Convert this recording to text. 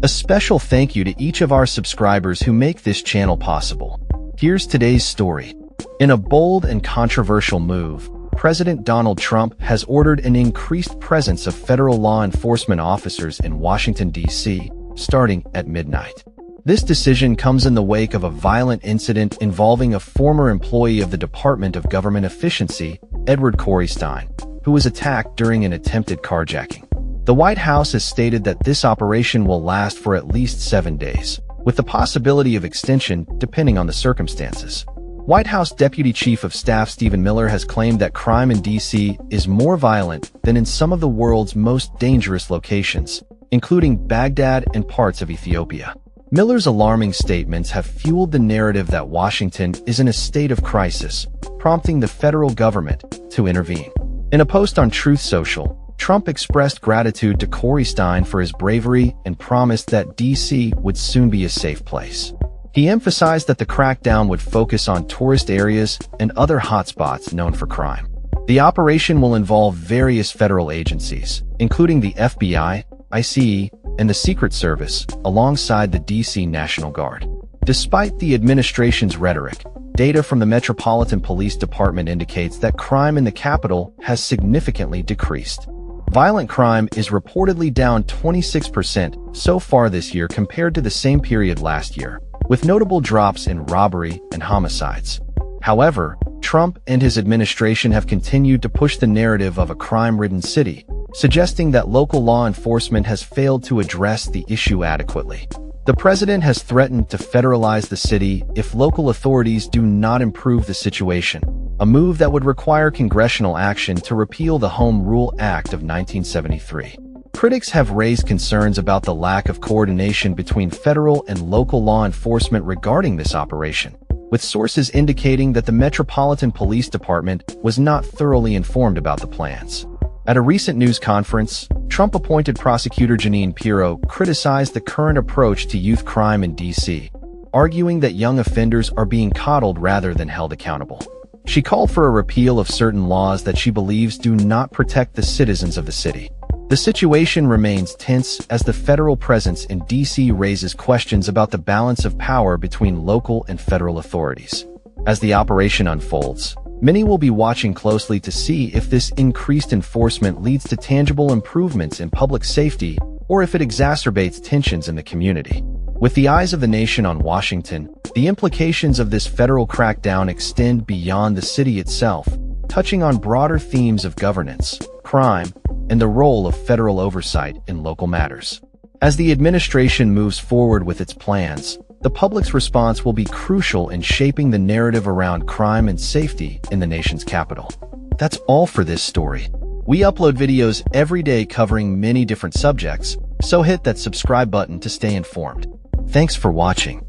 A special thank you to each of our subscribers who make this channel possible. Here's today's story. In a bold and controversial move, President Donald Trump has ordered an increased presence of federal law enforcement officers in Washington, D.C., starting at midnight. This decision comes in the wake of a violent incident involving a former employee of the Department of Government Efficiency, Edward Corey Stein, who was attacked during an attempted carjacking. The White House has stated that this operation will last for at least 7 days, with the possibility of extension depending on the circumstances. White House Deputy Chief of Staff Stephen Miller has claimed that crime in D.C. is more violent than in some of the world's most dangerous locations, including Baghdad and parts of Ethiopia. Miller's alarming statements have fueled the narrative that Washington is in a state of crisis, prompting the federal government to intervene. In a post on Truth Social, Trump expressed gratitude to Corey Stein for his bravery and promised that D.C. would soon be a safe place. He emphasized that the crackdown would focus on tourist areas and other hotspots known for crime. The operation will involve various federal agencies, including the FBI, ICE, and the Secret Service, alongside the D.C. National Guard. Despite the administration's rhetoric, data from the Metropolitan Police Department indicates that crime in the capital has significantly decreased. Violent crime is reportedly down 26% so far this year compared to the same period last year, with notable drops in robbery and homicides. However, Trump and his administration have continued to push the narrative of a crime-ridden city, suggesting that local law enforcement has failed to address the issue adequately. The president has threatened to federalize the city if local authorities do not improve the situation, a move that would require congressional action to repeal the Home Rule Act of 1973. Critics have raised concerns about the lack of coordination between federal and local law enforcement regarding this operation, with sources indicating that the Metropolitan Police Department was not thoroughly informed about the plans. At a recent news conference, Trump-appointed prosecutor Jeanine Pirro criticized the current approach to youth crime in D.C., arguing that young offenders are being coddled rather than held accountable. She called for a repeal of certain laws that she believes do not protect the citizens of the city. The situation remains tense as the federal presence in D.C. raises questions about the balance of power between local and federal authorities. As the operation unfolds, many will be watching closely to see if this increased enforcement leads to tangible improvements in public safety or if it exacerbates tensions in the community. With the eyes of the nation on Washington, the implications of this federal crackdown extend beyond the city itself, touching on broader themes of governance, crime, and the role of federal oversight in local matters. As the administration moves forward with its plans, the public's response will be crucial in shaping the narrative around crime and safety in the nation's capital. That's all for this story. We upload videos every day covering many different subjects, so hit that subscribe button to stay informed. Thanks for watching.